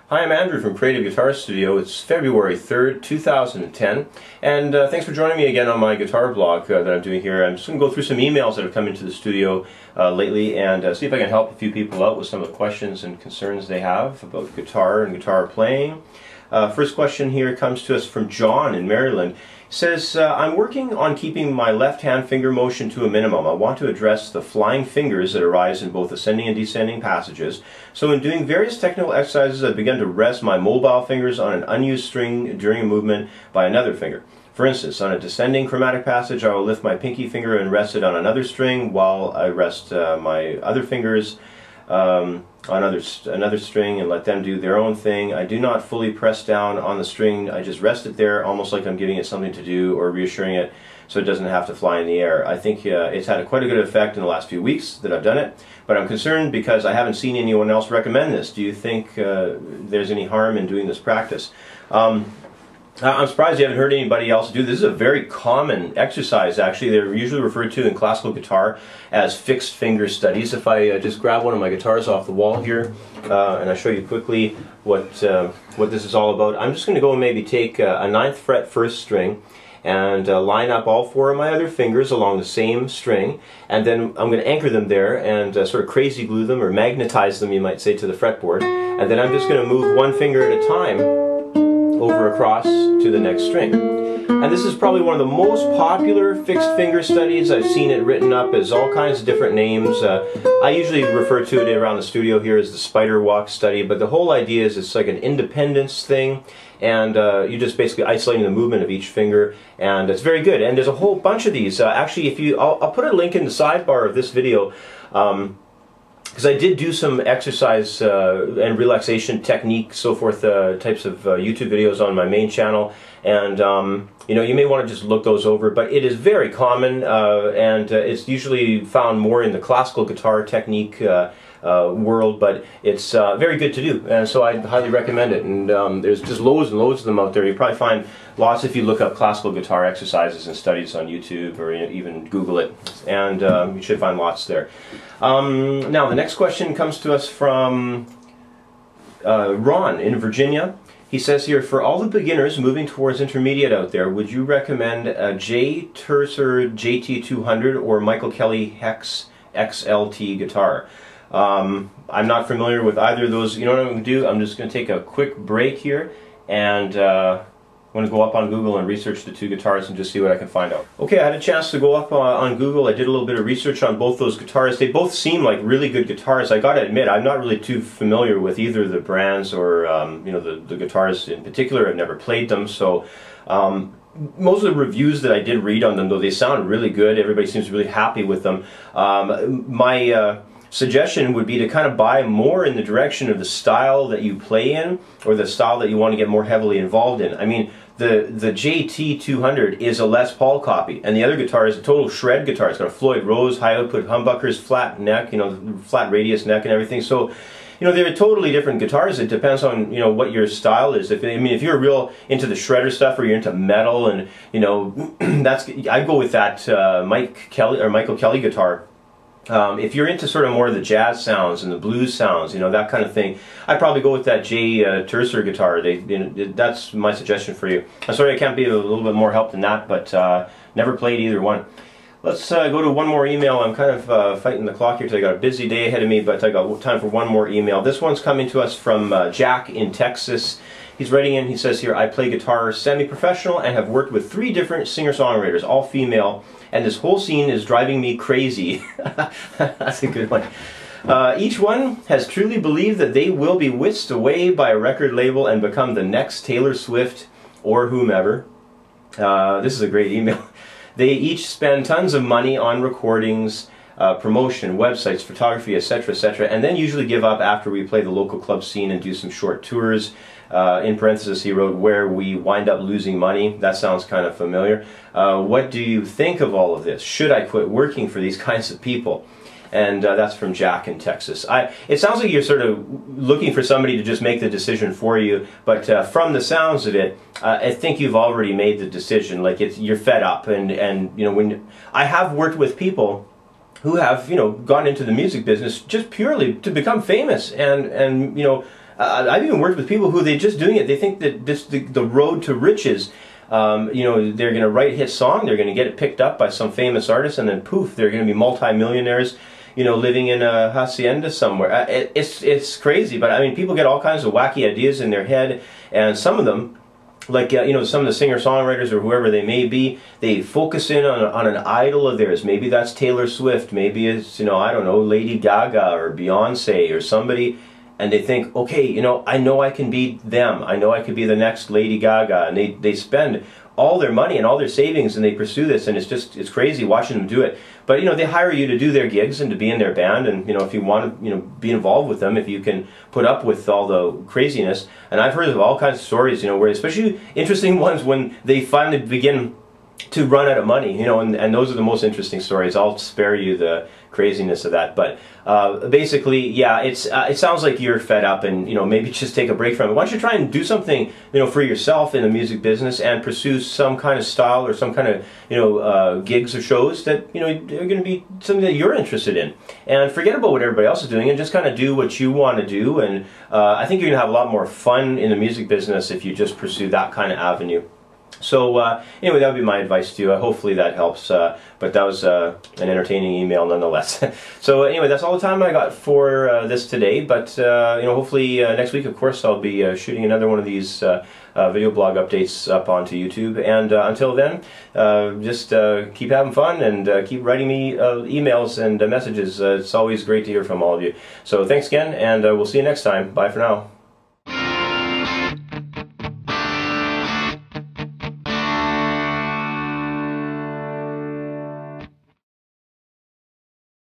Hi, I'm Andrew from Creative Guitar Studio. It's February 3rd, 2010, and thanks for joining me again on my guitar blog that I'm doing here. I'm just going to go through some emails that have come into the studio lately and see if I can help a few people out with some of the questions and concerns they have about guitar and guitar playing. First question here comes to us from John in Maryland. He says, I'm working on keeping my left hand finger motion to a minimum. I want to address the flying fingers that arise in both ascending and descending passages. So in doing various technical exercises, I've begun to rest my mobile fingers on an unused string during a movement by another finger. For instance, on a descending chromatic passage, I will lift my pinky finger and rest it on another string while I rest my other fingers on another string and let them do their own thing. I do not fully press down on the string. I just rest it there, almost like I'm giving it something to do or reassuring it so it doesn't have to fly in the air. I think it's had quite a good effect in the last few weeks that I've done it, but I'm concerned because I haven't seen anyone else recommend this. Do you think there's any harm in doing this practice? I'm surprised you haven't heard anybody else do this. This is a very common exercise, actually. They're usually referred to in classical guitar as fixed finger studies. If I just grab one of my guitars off the wall here and I show you quickly what this is all about. I'm just going to go and maybe take a 9th fret first string and line up all 4 of my other fingers along the same string, and then I'm going to anchor them there and sort of crazy glue them or magnetize them, you might say, to the fretboard, and then I'm just going to move one finger at a time over across to the next string. And this is probably one of the most popular fixed finger studies. I've seen it written up as all kinds of different names. I usually refer to it around the studio here as the spider walk study, but the whole idea is it's like an independence thing, and you're just basically isolating the movement of each finger, and it's very good. And there's a whole bunch of these. Actually, I'll put a link in the sidebar of this video, because I did do some exercise and relaxation technique, so forth, types of YouTube videos on my main channel, and you know, you may want to just look those over, but it is very common, and it's usually found more in the classical guitar technique world, but it's very good to do, and so I highly recommend it. And there's just loads and loads of them out there. You probably find lots if you look up classical guitar exercises and studies on YouTube or even Google it, and you should find lots there. Now the next question comes to us from Ron in Virginia. He says here, for all the beginners moving towards intermediate out there, would you recommend a Turser JT200 or Michael Kelly Hex XLT guitar? I'm not familiar with either of those. You know what I'm going to do? I'm just going to take a quick break here, and I'm going to go up on Google and research the 2 guitars and just see what I can find out. Okay, I had a chance to go up on Google. I did a little bit of research on both those guitars. They both seem like really good guitars. I got to admit, I'm not really too familiar with either of the brands or you know, the guitars in particular. I've never played them, so most of the reviews that I did read on them, though, they sound really good. Everybody seems really happy with them. My suggestion would be to kind of buy more in the direction of the style that you play in, or the style that you want to get more heavily involved in. I mean, the JT200 is a Les Paul copy, and the other guitar is a total shred guitar. It's got a Floyd Rose high output humbuckers, flat neck, you know, flat radius neck and everything. So, you know, they're totally different guitars. It depends on, you know, what your style is. If you're real into the shredder stuff, or you're into metal, and you know, I'd go with that Michael Kelly guitar. If you're into sort of more of the jazz sounds and the blues sounds, you know, that kind of thing, I'd probably go with that Turser guitar. That's my suggestion for you. I'm sorry I can't be a little bit more help than that, but never played either one. Let's go to one more email. I'm kind of fighting the clock here because I got a busy day ahead of me, but I got time for one more email. This one's coming to us from Jack in Texas. He's writing in, he says here, I play guitar semi-professional and have worked with 3 different singer-songwriters, all female, and this whole scene is driving me crazy. That's a good one. Each one has truly believed that they will be whisked away by a record label and become the next Taylor Swift or whomever. This is a great email. They each spend tons of money on recordings, promotion, websites, photography, etc., etc., and then usually give up after we play the local club scene and do some short tours. In parentheses, he wrote, where we wind up losing money. That sounds kind of familiar. What do you think of all of this? Should I quit working for these kinds of people? And that's from Jack in Texas. It sounds like you're sort of looking for somebody to just make the decision for you, but from the sounds of it, I think you've already made the decision. Like, you're fed up, and you know, when I have worked with people who have, you know, gone into the music business just purely to become famous and you know, I've even worked with people who they're just doing it. They think that the road to riches. You know, they're going to write a hit song, they're going to get it picked up by some famous artist, and then poof, they're going to be multi-millionaires, you know, living in a hacienda somewhere. It's crazy, but I mean, people get all kinds of wacky ideas in their head, and some of them, like you know, some of the singer-songwriters or whoever they may be, they focus in on an idol of theirs. Maybe that's Taylor Swift, maybe it's, you know, I don't know, Lady Gaga or Beyonce or somebody. And they think, okay, you know I can be them. I know I could be the next Lady Gaga. And they spend all their money and all their savings and they pursue this, and it's crazy watching them do it. But you know, they hire you to do their gigs and to be in their band, and you know, if you want to, you know, be involved with them, if you can put up with all the craziness. And I've heard of all kinds of stories, you know, where especially interesting ones when they finally begin to run out of money, you know, and those are the most interesting stories. I'll spare you the craziness of that, but basically, yeah, it sounds like you're fed up, and you know, maybe just take a break from it. Why don't you try and do something, you know, for yourself in the music business, and pursue some kind of style or some kind of, you know, gigs or shows that, you know, are going to be something that you're interested in, and forget about what everybody else is doing and just kind of do what you want to do. And I think you're going to have a lot more fun in the music business if you just pursue that kind of avenue. So anyway, that would be my advice to you. Hopefully that helps, but that was an entertaining email nonetheless. So anyway, that's all the time I got for this today, but you know, hopefully next week, of course, I'll be shooting another one of these video blog updates up onto YouTube, and until then, just keep having fun and keep writing me emails and messages. It's always great to hear from all of you. So thanks again, and we'll see you next time. Bye for now.